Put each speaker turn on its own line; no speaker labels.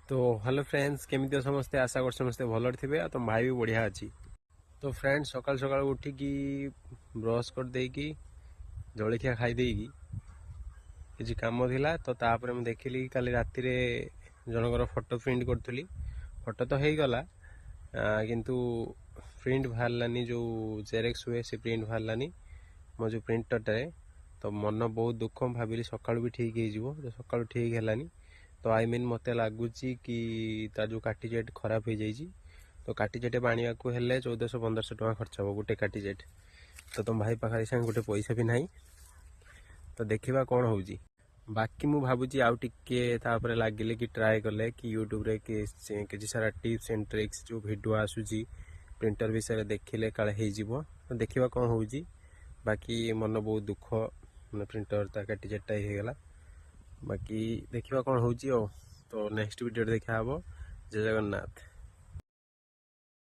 तो hello friends केमी समस्ते आशा कर समस्ते भल थे तुम भाई भी बढ़िया अच्छी। तो फ्रेंड्स सकाल सकाल उठिकी ब्रश कर देकी जलखिया खाई देकी किसी काम थिला तो तापर मैं देखिली काली राति रे जनकर फोटो प्रिंट करी फोटो तो हो गला किंतु प्रिंट बाहरलानी जो जेरेक्स हुए से प्रिंट बाहरलानी मो जो प्रिंटर तो मन बहुत दुख भाविली सका भी ठीक हो सका ठीक है तो आई मीन मत लगुच कि तार जो काटीजेट खराब हो जाए तो काटीजेट आने को हेले 1400-1500 टका खर्च हम गोटे काटीजेट तो तुम भाई पाखे संगे गोटे पैसा भी ना तो देखा कौन हो बाकी मु भावुची आउ टिके लगिले कि ट्राए कले कि यूट्यूब रे कि सारा टिप्स एंड ट्रिक्स जो वीडियो आसूची प्रिंटर विषय देखिले काले हो तो देखा कौन हो बाकी मन बहुत दुख मैं प्रिंटर तार काटीजेटा ही गला बाकी देखा कौन हो तो नेक्स्ट वीडियो देखा जय जगन्नाथ।